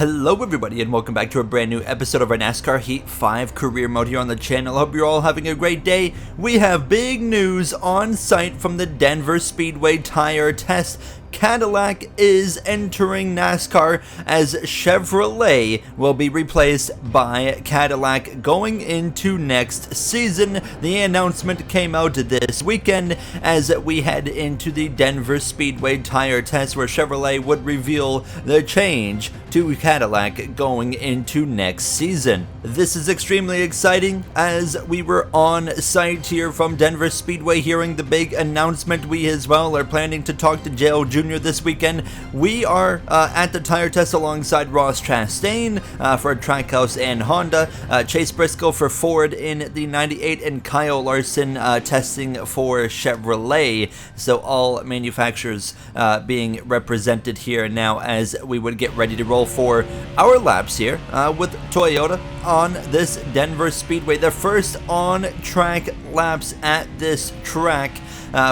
Hello everybody and welcome back to a brand new episode of our NASCAR Heat 5 career mode here on the channel. Hope you're all having a great day. We have big news on site from the Denver Speedway tire test. Cadillac is entering NASCAR as Chevrolet will be replaced by Cadillac going into next season. The announcement came out this weekend as we head into the Denver Speedway tire test where Chevrolet would reveal the change to Cadillac going into next season. This is extremely exciting as we were on site here from Denver Speedway hearing the big announcement. We as well are planning to talk to Jarrett Jr. this weekend. We are at the tire test alongside Ross Chastain for Trackhouse and Honda, Chase Briscoe for Ford in the 98, and Kyle Larson testing for Chevrolet. So all manufacturers being represented here now as we would get ready to roll for our laps here with Toyota on this Denver Speedway. The first on-track laps at this track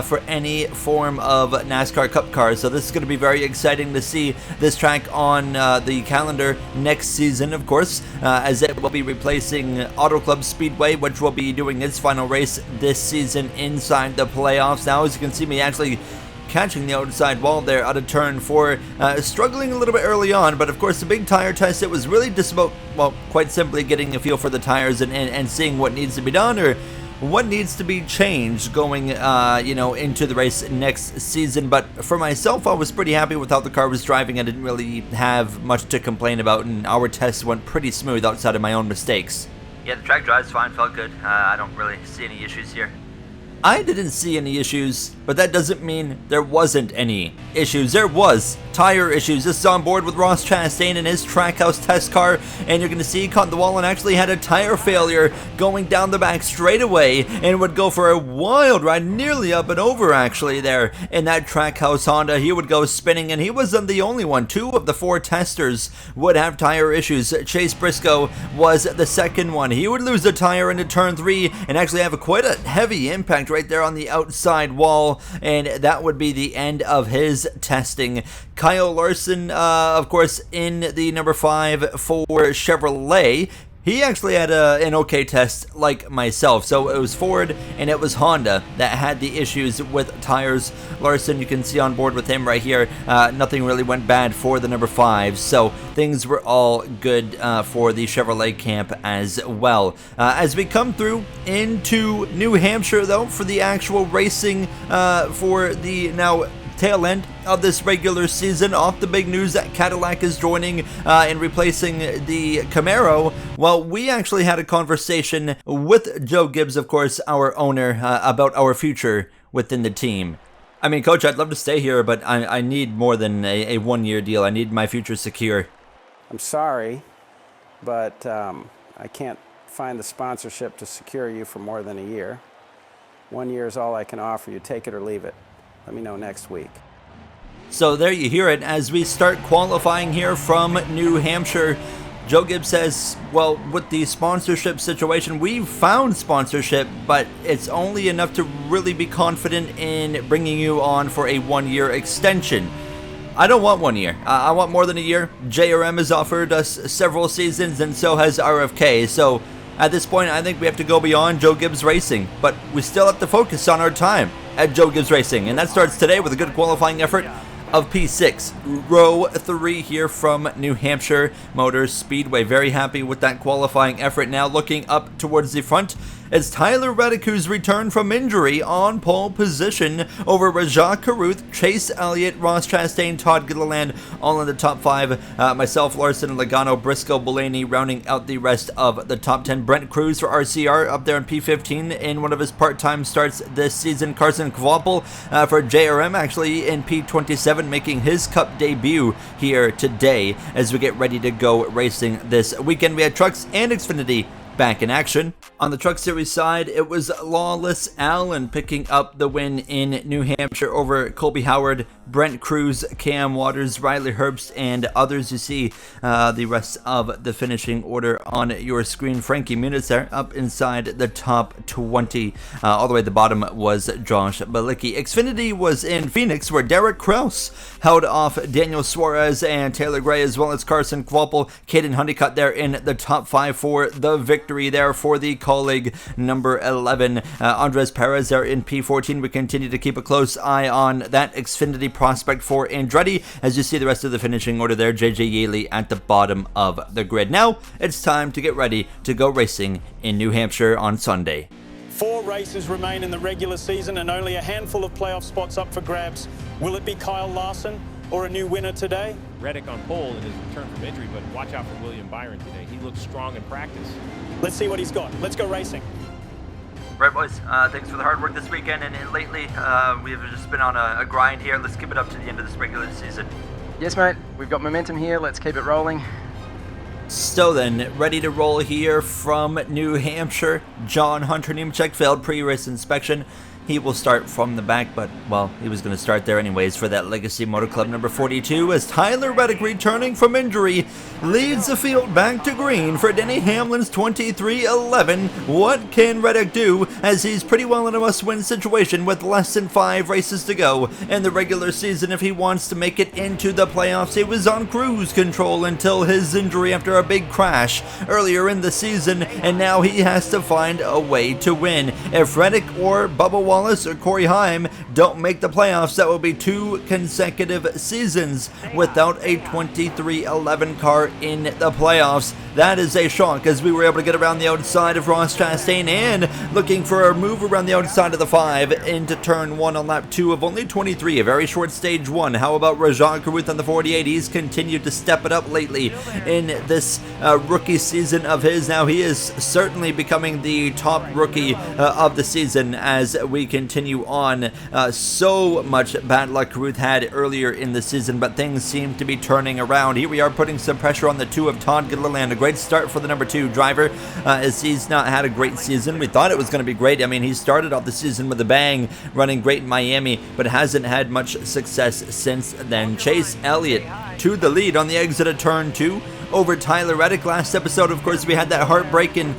for any form of NASCAR Cup cars. So this is going to be very exciting to see this track on the calendar next season, of course, as it will be replacing Auto Club Speedway, which will be doing its final race this season inside the playoffs. Now, as you can see me actually catching the outside wall there out of turn 4, struggling a little bit early on, but of course the big tire test, it was really just about, well, quite simply getting a feel for the tires and seeing what needs to be done or what needs to be changed going, into the race next season. But for myself, I was pretty happy with how the car was driving. I didn't really have much to complain about, and our test went pretty smooth outside of my own mistakes. Yeah, the track drives fine, felt good. I don't really see any issues here. I didn't see any issues, but that doesn't mean there wasn't any issues. There was tire issues. This is on board with Ross Chastain in his Trackhouse test car, and you're going to see he caught the wall and actually had a tire failure going down the back straightaway and would go for a wild ride, nearly up and over actually there in that Trackhouse Honda. He would go spinning, and he wasn't the only one. 2 of the 4 testers would have tire issues. Chase Briscoe was the second one. He would lose a tire into turn 3 and actually have quite a heavy impact right there on the outside wall, and that would be the end of his testing. Kyle Larson, of course, in the number 5 for Chevrolet. He actually had an okay test like myself. So it was Ford and it was Honda that had the issues with tires. Larson, you can see on board with him right here, nothing really went bad for the number 5. So things were all good for the Chevrolet camp as well. As we come through into New Hampshire, though, for the actual racing for the now tail end of this regular season, off the big news that Cadillac is joining and replacing the Camaro. Well, we actually had a conversation with Joe Gibbs, of course, our owner, about our future within the team. I mean, Coach, I'd love to stay here, but I need more than a one-year deal. I need my future secure. I'm sorry, but I can't find the sponsorship to secure you for more than a year. 1 year is all I can offer you. Take it or leave it. Let me know next week. So there you hear it as we start qualifying here from New Hampshire. Joe Gibbs says, well, with the sponsorship situation, we've found sponsorship, but it's only enough to really be confident in bringing you on for a 1-year extension. I don't want 1 year. I want more than a year. JRM has offered us several seasons, and so has RFK. So at this point, I think we have to go beyond Joe Gibbs Racing, but we still have to focus on our time at Joe Gibbs Racing, and that starts today with a good qualifying effort of P6, row 3 here from New Hampshire Motor Speedway. Very happy with that qualifying effort. Now looking up towards the front, it's Tyler Reddick's return from injury on pole position over Rajah Caruth, Chase Elliott, Ross Chastain, Todd Gilliland, all in the top 5. Myself, Larson, Logano, Briscoe, Blaney rounding out the rest of the top 10. Brent Cruz for RCR up there in P15 in one of his part-time starts this season. Carson Kvapel for JRM actually in P27, making his Cup debut here today as we get ready to go racing this weekend. We had trucks and Xfinity back in action. On the Truck Series side, it was Lawless Allen picking up the win in New Hampshire over Colby Howard, Brent Cruz, Cam Waters, Riley Herbst, and others. You see the rest of the finishing order on your screen. Frankie Muniz there up inside the top 20. All the way at the bottom was Josh Balicki. Xfinity was in Phoenix, where Derek Kraus held off Daniel Suarez and Taylor Gray, as well as Carson Kvapil. Caden Honeycutt there in the top 5 for the victory there for the colleague number 11. Andres Perez there in P14. We continue to keep a close eye on that Xfinity prospect for Andretti. As you see the rest of the finishing order there, JJ Yaley at the bottom of the grid. Now it's time to get ready to go racing in New Hampshire on Sunday. 4 races remain in the regular season and only a handful of playoff spots up for grabs. Will it be Kyle Larson or a new winner today? Reddick on pole in his return from injury, but watch out for William Byron today. He looks strong in practice. Let's see what he's got. Let's go racing. Right, boys, thanks for the hard work this weekend, and lately we've just been on a grind here. Let's keep it up to the end of this regular season. Yes, mate. We've got momentum here. Let's keep it rolling. So then, ready to roll here from New Hampshire. John Hunter Nemechek failed pre-race inspection. He will start from the back, but, well, he was going to start there anyways for that Legacy Motor Club number 42, as Tyler Reddick, returning from injury, leads the field back to green for Denny Hamlin's 23-11. What can Reddick do, as he's pretty well in a must-win situation with less than 5 races to go in the regular season if he wants to make it into the playoffs? He was on cruise control until his injury after a big crash earlier in the season, and now he has to find a way to win. If Reddick or Bubba Wallace or Corey Heim don't make the playoffs, that will be 2 consecutive seasons without a 23-11 car in the playoffs. That is a shock, as we were able to get around the outside of Ross Chastain and looking for a move around the outside of the 5 into turn 1 on lap 2 of only 23, a very short stage 1. How about Rajat Karuth on the 48? He's continued to step it up lately in this rookie season of his. Now he is certainly becoming the top rookie of the season as we continue on. So much bad luck Karuth had earlier in the season, but things seem to be turning around. Here we are putting some pressure on the 2 of Todd Gilliland. A great start for the number 2 driver, as he's not had a great season. We thought it was going to be great. I mean, he started off the season with a bang, running great in Miami, but hasn't had much success since then. Chase Elliott to the lead on the exit of turn 2 over Tyler Reddick. Last episode, of course, we had that heartbreaking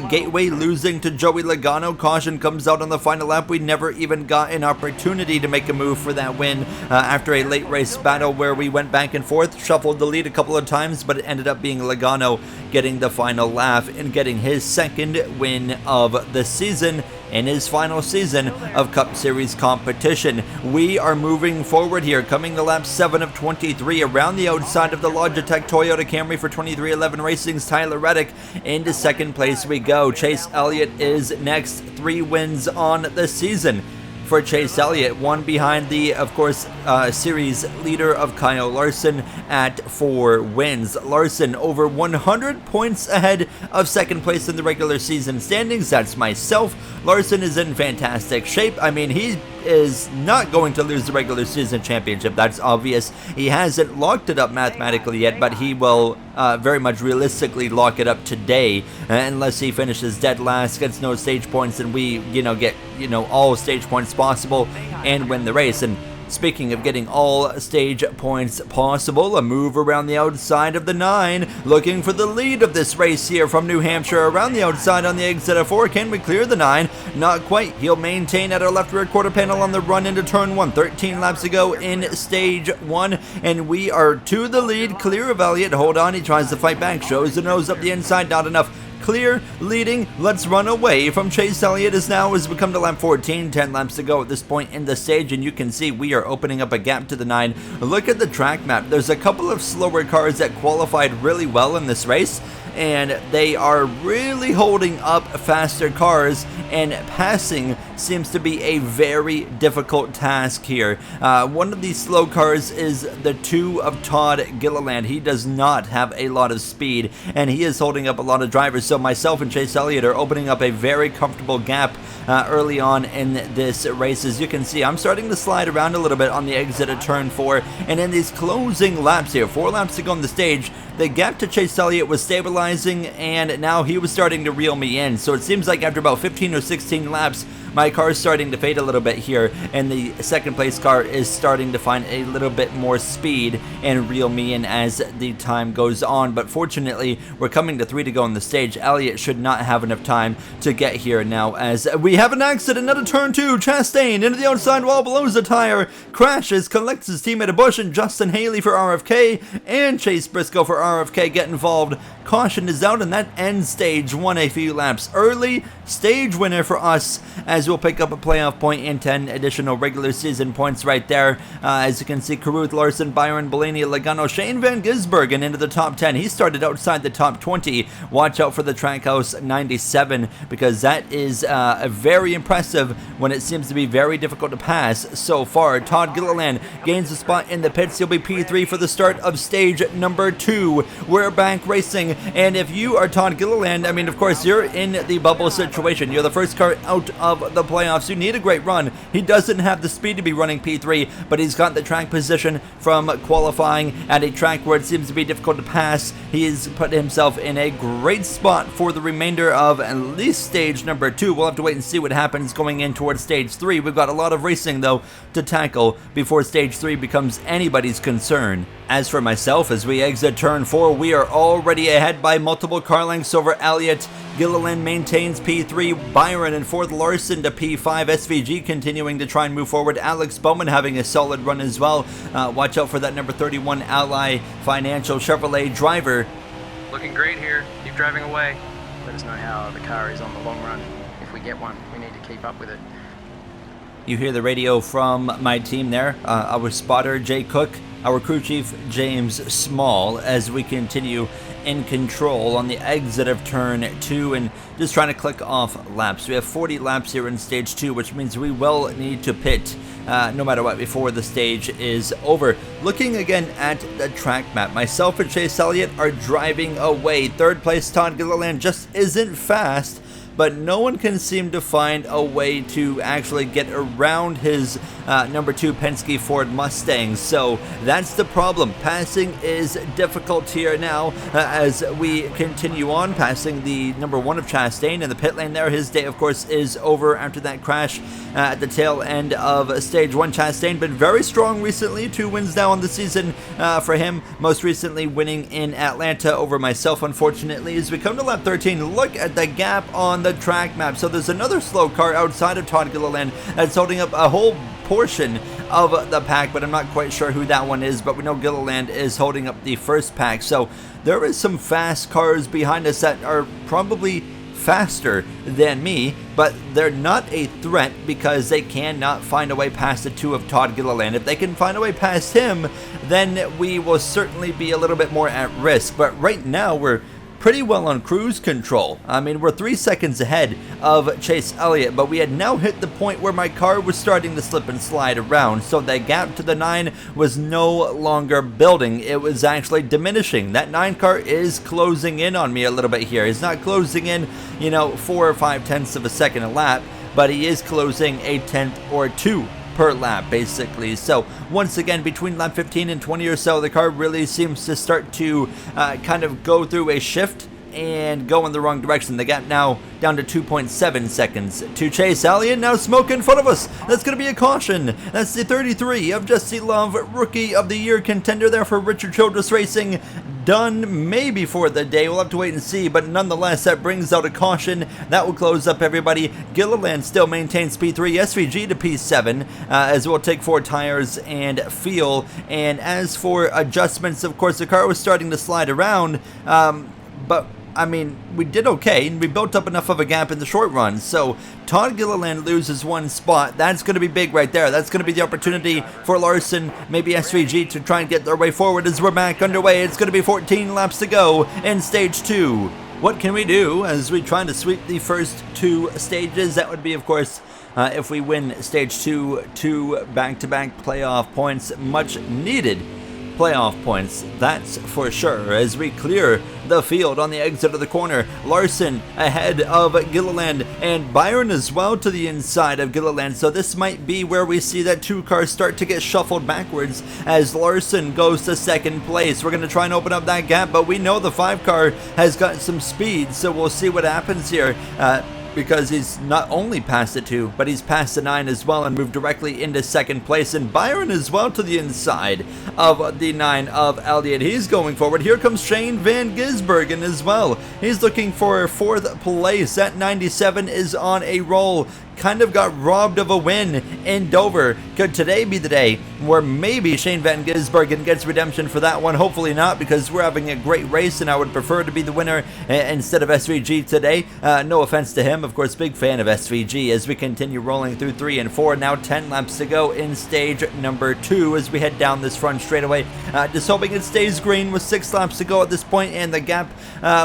Gateway losing to Joey Logano. Caution comes out on the final lap. We never even got an opportunity to make a move for that win after a late race battle where we went back and forth, shuffled the lead a couple of times, but it ended up being Logano getting the final laugh and getting his 2nd win of the season in his final season of Cup Series competition. We are moving forward here, coming to lap 7 of 23, around the outside of the Logitech Toyota Camry for 2311 Racing's Tyler Reddick. Into 2nd place we go. Chase Elliott is next, 3 wins on the season for Chase Elliott, 1 behind the, of course, series leader of Kyle Larson at 4 wins. Larson over 100 points ahead of 2nd place in the regular season standings. That's myself. Larson is in fantastic shape. I mean, he is not going to lose the regular season championship. That's obvious. He hasn't locked it up mathematically yet, but he will very much realistically lock it up today, unless he finishes dead last, gets no stage points, and we, get, all stage points possible and win the race. And speaking of getting all stage points possible, a move around the outside of the 9, looking for the lead of this race here from New Hampshire, around the outside on the exit of 4. Can we clear the 9? Not quite. He'll maintain at our left rear quarter panel on the run into turn 1. 13 laps to go in stage 1, and we are to the lead. Clear of Elliott. Hold on, he tries to fight back, shows the nose up the inside, not enough. Clear, leading, let's run away from Chase Elliott as now has become to lap 14, 10 laps to go at this point in the stage, and you can see we are opening up a gap to the 9. Look at the track map. There's a couple of slower cars that qualified really well in this race, and they are really holding up faster cars, and passing seems to be a very difficult task here. One of these slow cars is the 2 of Todd Gilliland. He does not have a lot of speed, and he is holding up a lot of drivers, so myself and Chase Elliott are opening up a very comfortable gap early on in this race. As you can see, I'm starting to slide around a little bit on the exit of turn 4, and in these closing laps here, 4 laps to go on the stage, the gap to Chase Elliott was stabilizing, and now he was starting to reel me in. So it seems like after about 15 or 16 laps, my car is starting to fade a little bit here, and the second place car is starting to find a little bit more speed and reel me in as the time goes on. But fortunately, we're coming to 3 to go on the stage. Elliott should not have enough time to get here now, as we have an accident at a turn 2. Chastain into the outside wall, blows a tire, crashes, collects his teammate a bush, and Justin Haley for RFK and Chase Briscoe for RFK get involved. Caution is out, and that ends stage 1 a few laps early. Stage winner for us, as we'll pick up a playoff point and 10 additional regular season points right there. As you can see, Carruth, Larson, Byron, Bellini, Logano, Shane Van Gisbergen into the top 10. He started outside the top 20. Watch out for the Trackhouse 97, because that is very impressive when it seems to be very difficult to pass so far. Todd Gilliland gains a spot in the pits. He'll be P3 for the start of stage number 2. We're back racing, and if you are Todd Gilliland, I mean, of course, you're in the bubble situation. You're the first car out of the playoffs. You need a great run. He doesn't have the speed to be running P3, but he's got the track position from qualifying at a track where it seems to be difficult to pass. He's put himself in a great spot for the remainder of at least stage number 2. We'll have to wait and see what happens going in towards stage 3. We've got a lot of racing, though, to tackle before stage 3 becomes anybody's concern. As for myself, as we exit turn 4, we are already ahead by multiple car lengths over Elliott. Gilliland maintains P3, Byron in 4th, Larson to P5, SVG continuing to try and move forward, Alex Bowman having a solid run as well. Watch out for that number 31 Ally Financial Chevrolet driver. Looking great here. Keep driving away. Let us know how the car is on the long run. If we get one, we need to keep up with it. You hear the radio from my team there, our spotter Jay Cook, our crew chief James Small, as we continue in control on the exit of turn 2 and just trying to click off laps. We have 40 laps here in stage 2, which means we will need to pit no matter what before the stage is over. Looking again at the track map, myself and Chase Elliott are driving away. 3rd place Todd Gilliland just isn't fast, but no one can seem to find a way to actually get around his number 2 Penske Ford Mustang. So that's the problem. Passing is difficult here now as we continue on, passing the number 1 of Chastain in the pit lane there. His day, of course, is over after that crash at the tail end of stage 1. Chastain been very strong recently. 2 wins now on the season for him, most recently winning in Atlanta over myself, unfortunately. As we come to lap 13, look at the gap on the track map. So there's another slow car outside of Todd Gilliland that's holding up a whole portion of the pack, but I'm not quite sure who that one is, but we know Gilliland is holding up the first pack. So there is some fast cars behind us that are probably faster than me, but they're not a threat because they cannot find a way past the 2 of Todd Gilliland. If they can find a way past him, then we will certainly be a little bit more at risk. But right now we're pretty well on cruise control. I mean, we're 3 seconds ahead of Chase Elliott, but we had now hit the point where my car was starting to slip and slide around, so the gap to the 9 was no longer building. It was actually diminishing. That 9 car is closing in on me a little bit here. He's not closing in, 4 or 5 tenths of a second a lap, but he is closing a tenth or 2 per lap, basically. So once again, between lap 15 and 20 or so, the car really seems to start to kind of go through a shift and go in the wrong direction. The gap now down to 2.7 seconds to Chase Elliott. Now smoke in front of us. That's going to be a caution. That's the 33 of Jesse Love, Rookie of the Year contender there for Richard Childress Racing. Done maybe for the day. We'll have to wait and see, but nonetheless, that brings out a caution. That will close up everybody. Gilliland still maintains P3, SVG to P7, as we'll take 4 tires and fuel. And as for adjustments, of course, the car was starting to slide around, but I mean, we did okay, and we built up enough of a gap in the short run. So Todd Gilliland loses 1 spot. That's going to be big right there. That's going to be the opportunity for Larson, maybe SVG, to try and get their way forward as we're back underway. It's going to be 14 laps to go in stage 2. What can we do as we try to sweep the first 2 stages? That would be, of course, if we win stage 2, 2 back-to-back playoff points, much needed playoff points, that's for sure. As we clear the field on the exit of the corner, Larson ahead of Gilliland, and Byron as well to the inside of Gilliland. So this might be where we see that 2 cars start to get shuffled backwards as Larson goes to 2nd place. We're going to try and open up that gap, but we know the 5 car has got some speed, so we'll see what happens here. because he's not only passed the 2, but he's passed the 9 as well and moved directly into second place. And Byron as well to the inside of the 9 of Elliott. He's going forward. Here comes Shane Van Gisbergen as well. He's looking for 4th place. That 97 is on a roll. Kind of got robbed of a win in Dover. Could today be the day where maybe Shane Van Gisbergen gets redemption for that one? Hopefully not, because we're having a great race and I would prefer to be the winner instead of SVG today. No offense to him, of course, big fan of SVG as we continue rolling through 3 and 4. Now 10 laps to go in stage number 2 as we head down this front straightaway. Just hoping it stays green with 6 laps to go at this point, and the gap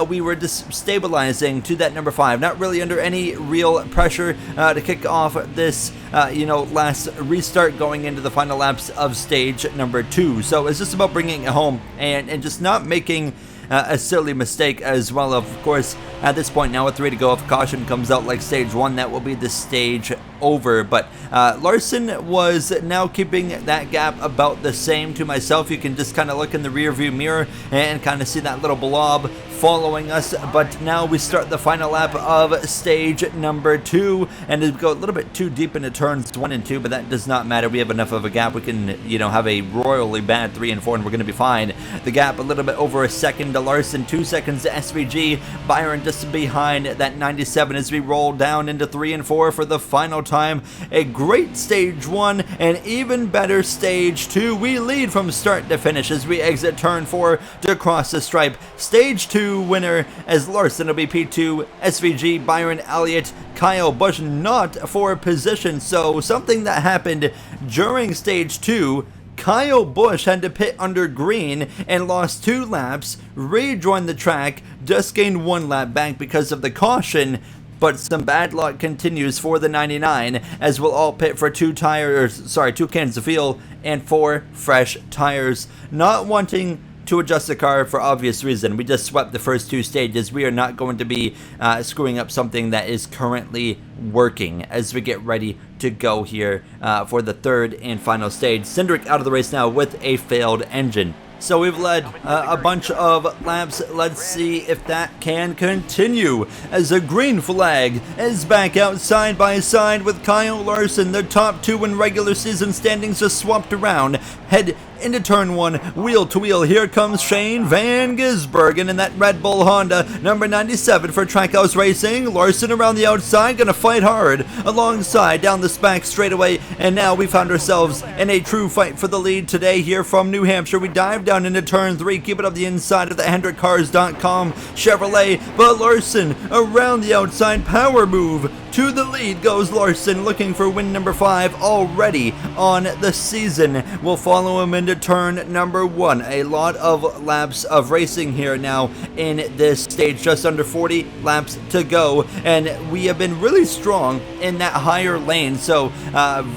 we were just stabilizing to that number 5. Not really under any real pressure to kick off this last restart going into the final laps of stage number 2. So it's just about bringing it home and just not making a silly mistake as well. Of course, at this point now with 3 to go, if caution comes out like stage 1, that will be the stage over. But Larson was now keeping that gap about the same to myself. You can just kind of look in the rear view mirror and kind of see that little blob following us. But now we start the final lap of stage number 2, and it go a little bit too deep into turns 1 and 2, but that does not matter. We have enough of a gap. We can have a royally bad 3 and 4 and we're going to be fine. The gap a little bit over a second to Larson, 2 seconds to SVG. Byron just behind that 97 as we roll down into 3 and 4 for the final time. A great stage 1 and even better stage 2. We lead from start to finish as we exit turn 4 to cross the stripe. Stage 2 winner as Larson will be P2, SVG, Byron, Elliott, Kyle Busch not for position. So something that happened during stage 2, Kyle Busch had to pit under green and lost 2 laps, rejoined the track, just gained 1 lap back because of the caution. But some bad luck continues for the 99 as we'll all pit for 2 cans of fuel and 4 fresh tires. Not wanting to adjust the car for obvious reason. We just swept the first 2 stages. We are not going to be screwing up something that is currently working as we get ready to go here for the 3rd and final stage. Cindric out of the race now with a failed engine. So we've led a bunch of laps. Let's see if that can continue as a green flag is back out side by side with Kyle Larson. The top 2 in regular season standings just swapped around. Head into turn 1, wheel to wheel. Here comes Shane Van Gisbergen in that Red Bull Honda, number 97 for Trackhouse Racing. Larson around the outside, gonna fight hard alongside down the back straightaway. And now we found ourselves in a true fight for the lead today here from New Hampshire. We dive down into turn 3, keep it up the inside of the HendrickCars.com Chevrolet. But Larson around the outside, power move. To the lead goes Larson, looking for win number 5 already on the season. We'll follow him into turn number 1. A lot of laps of racing here now in this stage, just under 40 laps to go. And we have been really strong in that higher lane, so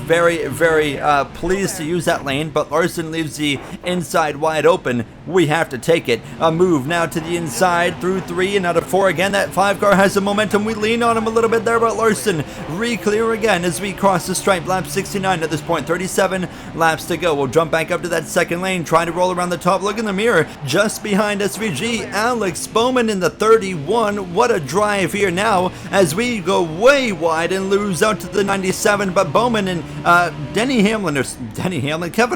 very, very pleased to use that lane. But Larson leaves the inside wide open. We have to take it. A move now to the inside through 3 and out of 4 again. That 5 car has some momentum. We lean on him a little bit there, but Larson re-clear again as we cross the stripe. Lap 69 at this point. 37 laps to go. We'll jump back up to that second lane, trying to roll around the top. Look in the mirror. Just behind SVG, Alex Bowman in the 31. What a drive here now as we go way wide and lose out to the 97. But Bowman and Kevin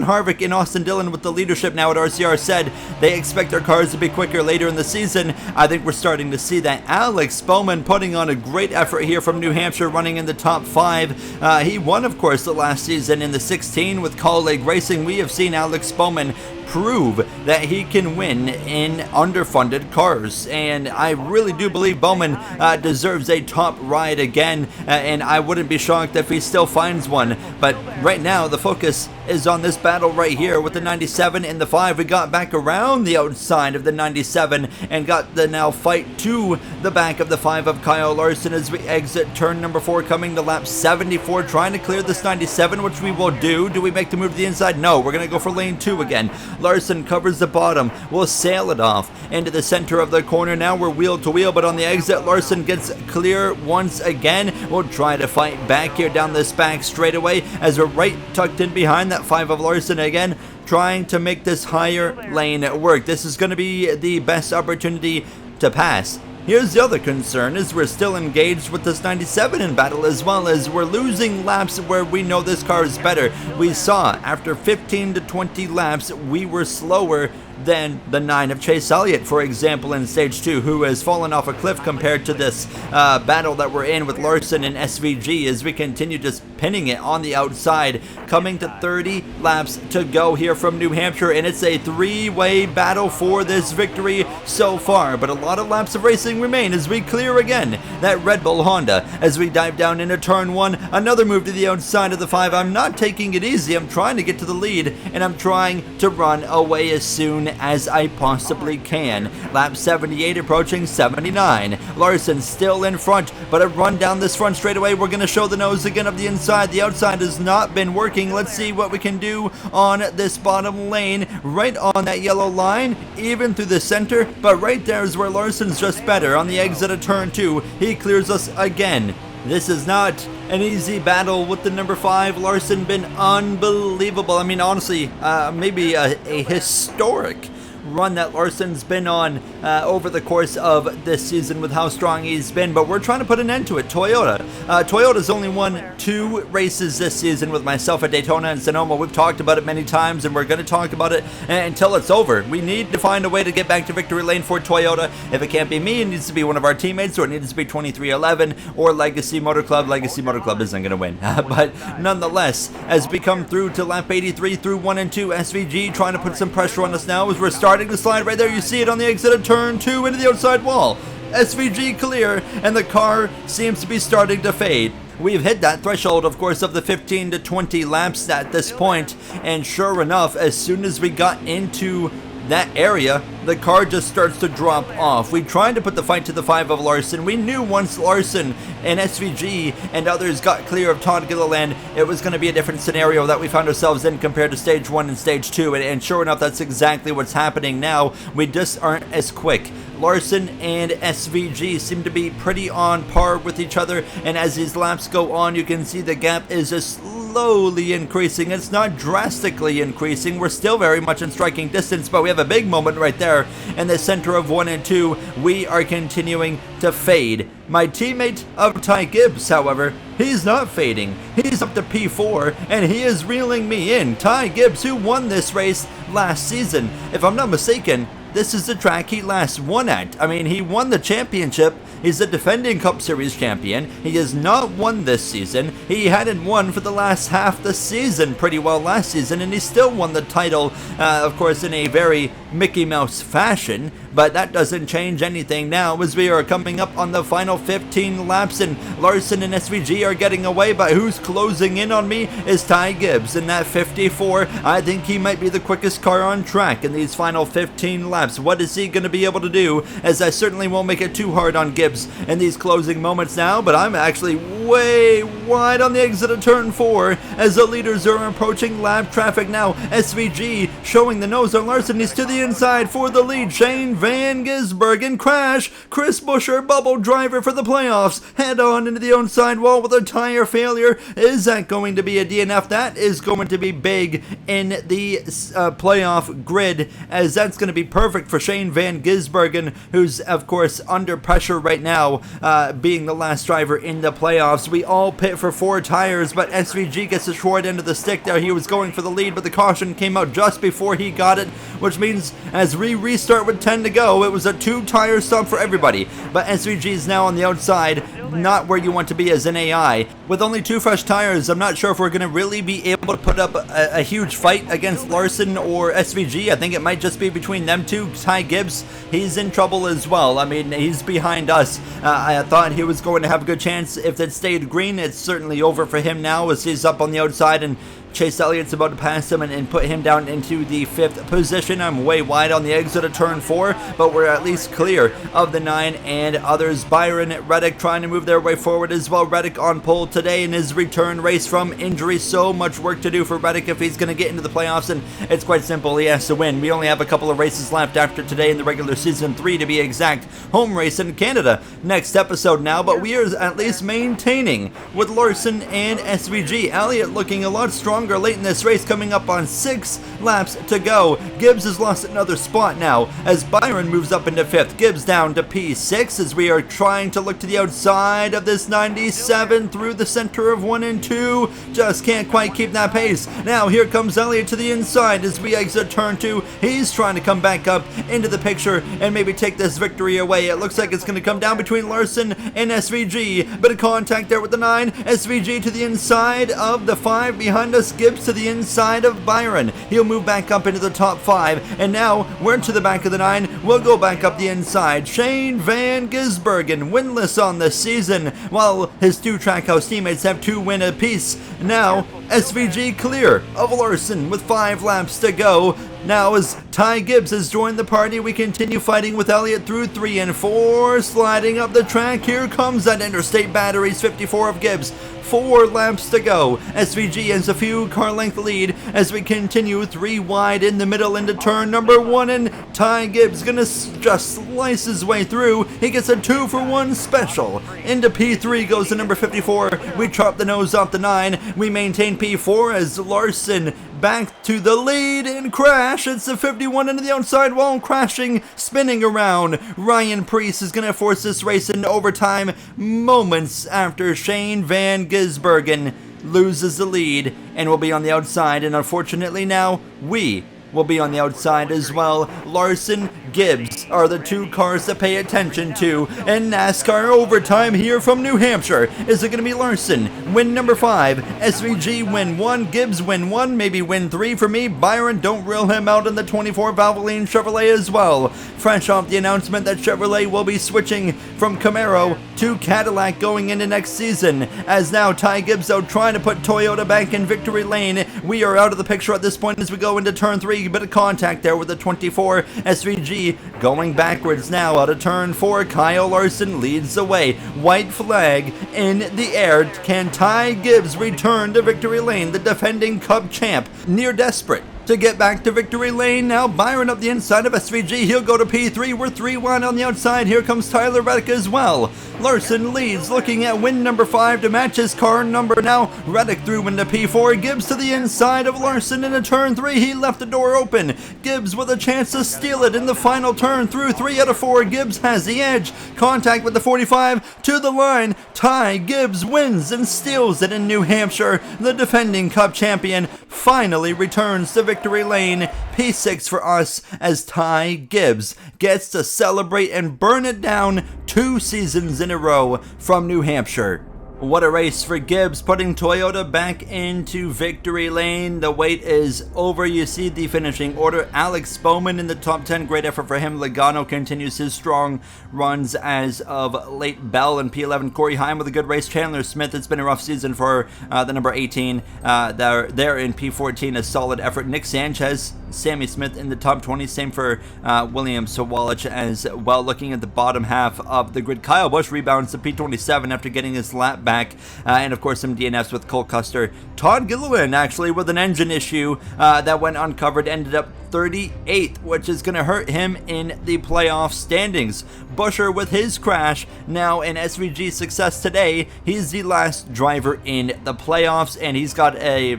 Harvick and Austin Dillon with the leadership now at RCR said they expect their cars to be quicker later in the season. I think we're starting to see that. Alex Bowman putting on a great effort here from New Hampshire, running in the top 5. He won, of course, the last season in the 16 with Colleague Racing. We have seen Alex Bowman prove that he can win in underfunded cars, and I really do believe Bowman deserves a top ride again, and I wouldn't be shocked if he still finds one. But right now the focus is on this battle right here with the 97 and the 5. We got back around the outside of the 97 and got the now fight to the back of the 5 of Kyle Larson as we exit turn number 4, coming to lap 74, trying to clear this 97, which we will do. Do we make the move to the inside? No, we're going to go for lane 2 again. Larson covers the bottom. We'll sail it off into the center of the corner. Now we're wheel to wheel, but on the exit, Larson gets clear once again. We'll try to fight back here down this back straightaway as we're right tucked in behind that 5 of Larson again, trying to make this higher lane work. This is going to be the best opportunity to pass Here's the other concern, is we're still engaged with this 97 in battle, as well as we're losing laps where we know this car is better. We saw after 15 to 20 laps, we were slower than the 9 of Chase Elliott, for example, in Stage 2, who has fallen off a cliff compared to this battle that we're in with Larson and SVG as we continue just pinning it on the outside, coming to 30 laps to go here from New Hampshire, and it's a three-way battle for this victory so far, but a lot of laps of racing remain as we clear again that Red Bull Honda as we dive down into turn 1, another move to the outside of the 5. I'm not taking it easy, I'm trying to get to the lead, and I'm trying to run away as soon as I possibly can. Lap 78 approaching 79. Larson still in front, but a run down this front straightaway. We're going to show the nose again of the inside. The outside has not been working. Let's see what we can do on this bottom lane, right on that yellow line, even through the center, but right there is where Larson's just better. On the exit of turn 2, he clears us again. This is not an easy battle with the number 5. Larson been unbelievable. I mean, honestly, maybe a historic run that Larson's been on over the course of this season with how strong he's been, but we're trying to put an end to it. Toyota's only won 2 races this season with myself at Daytona and Sonoma. We've talked about it many times, and we're going to talk about it until it's over. We need to find a way to get back to victory lane for Toyota. If it can't be me, it needs to be one of our teammates, or it needs to be 2311 or Legacy Motor Club. Legacy Motor Club isn't going to win, but nonetheless, as we come through to lap 83 through 1 and 2, SVG trying to put some pressure on us now as we're starting to slide right there. You see it on the exit of turn 2 into the outside wall. SVG clear, and the car seems to be starting to fade. We've hit that threshold, of course, of the 15 to 20 laps at this point, and sure enough, as soon as we got into that area, the car just starts to drop off. We tried to put the fight to the 5 of Larson. We knew once Larson and SVG and others got clear of Todd Gilliland, it was going to be a different scenario that we found ourselves in compared to Stage 1 and Stage 2, and sure enough, that's exactly what's happening now. We just aren't as quick. Larson and SVG seem to be pretty on par with each other, and as these laps go on, you can see the gap is just slowly increasing. It's not drastically increasing. We're still very much in striking distance, but we have a big moment right there in the center of 1 and 2. We are continuing to fade. My teammate of Ty Gibbs, however, he's not fading. He's up to P4, and he is reeling me in. Ty Gibbs, who won this race last season. If I'm not mistaken, this is the track he last won at. I mean, he won the championship. He's the defending Cup Series champion. He has not won this season. He hadn't won for the last half the season pretty well last season, and he still won the title, of course, in a very Mickey Mouse fashion. But that doesn't change anything now as we are coming up on the final 15 laps, and Larson and SVG are getting away, but who's closing in on me is Ty Gibbs in that 54. I think he might be the quickest car on track in these final 15 laps. What is he going to be able to do, as I certainly won't make it too hard on Gibbs in these closing moments now, but I'm actually way wide on the exit of turn 4 as the leaders are approaching lap traffic now. SVG showing the nose on Larson. He's to the inside for the lead. Shane Van Gisbergen crash. Chris Buescher, bubble driver for the playoffs, head on into the outside wall with a tire failure. Is that going to be a DNF? That is going to be big in the playoff grid, as that's going to be perfect for Shane Van Gisbergen, who's of course under pressure right now, being the last driver in the playoffs. We all pit for 4 tires, but SVG gets the short end of the stick there. He was going for the lead, but the caution came out just before he got it, which means as we restart with 10 to go, it was a 2-tire stop for everybody. But SVG is now on the outside, not where you want to be as an AI. With only 2 fresh tires, I'm not sure if we're going to really be able to put up a huge fight against Larson or SVG. I think it might just be between them two. Ty Gibbs, he's in trouble as well. I mean, he's behind us. I thought he was going to have a good chance if it stayed green. It's certainly over for him now as he's up on the outside, and Chase Elliott's about to pass him and put him down into the 5th position. I'm way wide on the exit of turn 4, but we're at least clear of the 9 and others. Byron Reddick trying to move their way forward as well. Reddick on pole today in his return race from injury. So much work to do for Reddick if he's going to get into the playoffs, and it's quite simple. He has to win. We only have a couple of races left after today in the regular season, 3 to be exact. Home race in Canada next episode now, but we are at least maintaining with Larson and SVG. Elliott looking a lot stronger stronger late in this race, coming up on 6 laps to go. Gibbs has lost another spot now as Byron moves up into 5th. Gibbs down to P6 as we are trying to look to the outside of this 97 through the center of 1 and 2. Just can't quite keep that pace. Now here comes Elliott to the inside as we exit turn 2. He's trying to come back up into the picture and maybe take this victory away. It looks like it's going to come down between Larson and SVG. Bit of contact there with the 9. SVG to the inside of the 5 behind us. Gibbs to the inside of Byron. He'll move back up into the top 5. And now we're to the back of the 9. We'll go back up the inside. Shane Van Gisbergen, winless on the season, while his 2 Trackhouse teammates have 2 wins apiece. Now SVG clear of Larson with 5 laps to go. Now as Ty Gibbs has joined the party, we continue fighting with Elliott through 3 and 4, sliding up the track. Here comes that Interstate Batteries 54 of Gibbs. 4 laps to go. SVG has a few car length lead as we continue 3 wide in the middle into turn number 1, and Ty Gibbs gonna just slice his way through. He gets a 2-for-1 special. Into P3 goes the number 54. We chop the nose off the 9. We maintain P4 as Larson back to the lead and crash. It's the 51 into the outside wall, crashing, spinning around. Ryan Preece is going to force this race into overtime moments after Shane Van Gisbergen loses the lead and will be on the outside. And unfortunately now, we will be on the outside as well. Larson, Gibbs are the 2 cars to pay attention to. And NASCAR overtime here from New Hampshire. Is it going to be Larson, win number 5, SVG win 1, Gibbs win 1, maybe win 3 for me. Byron, don't reel him out in the 24 Valvoline Chevrolet as well. Fresh off the announcement that Chevrolet will be switching from Camaro to Cadillac going into next season. As now Ty Gibbs out trying to put Toyota back in victory lane. We are out of the picture at this point as we go into turn 3. Bit of contact there with the 24. SVG going backwards now out of turn 4. Kyle Larson leads the way. White flag in the air. Can Ty Gibbs return to victory lane? The defending Cup champ, near desperate to get back to victory lane. Now Byron up the inside of SVG. He'll go to P3. We're 3-1 on the outside. Here comes Tyler Reddick as well. Larson leads, looking at win number 5 to match his car number now. Reddick through into P4. Gibbs to the inside of Larson into turn 3. He left the door open. Gibbs with a chance to steal it in the final turn through 3 out of 4. Gibbs has the edge. Contact with the 45 to the line. Ty Gibbs wins and steals it in New Hampshire. The defending Cup champion finally returns to victory lane. P6 for us as Ty Gibbs gets to celebrate and burn it down 2 seasons in a row from New Hampshire. What a race for Gibbs, putting Toyota back into victory lane. The wait is over. You see the finishing order. Alex Bowman in the top 10. Great effort for him. Logano continues his strong runs as of late. Bell and P11. Corey Heim with a good race. Chandler Smith, it's been a rough season for the number 18. They're in P14. A solid effort. Nick Sanchez, Sammy Smith in the top 20. Same for William Sawalich as well. Looking at the bottom half of the grid, Kyle Busch rebounds to P27 after getting his lap back. And of course some DNFs with Cole Custer. Todd Gilliland actually with an engine issue that went uncovered, ended up 38th, which is going to hurt him in the playoff standings. Busher with his crash now in SVG success today. He's the last driver in the playoffs, and he's got a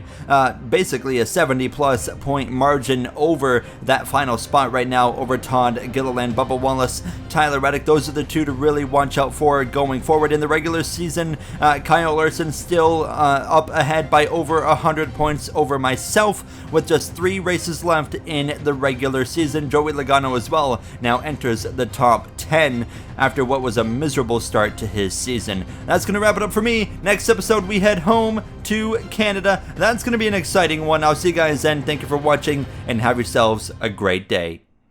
basically a 70-plus point margin over that final spot right now over Todd Gilliland. Bubba Wallace, Tyler Reddick, those are the 2 to really watch out for going forward in the regular season. Kyle Larson still up ahead by over 100 points over myself with just 3 races left in the regular season. Joey Logano as well now enters the top 10 after what was a miserable start to his season. That's going to wrap it up for me. Next episode we head home to Canada. That's going to be an exciting one. I'll see you guys then. Thank you for watching and have yourselves a great day.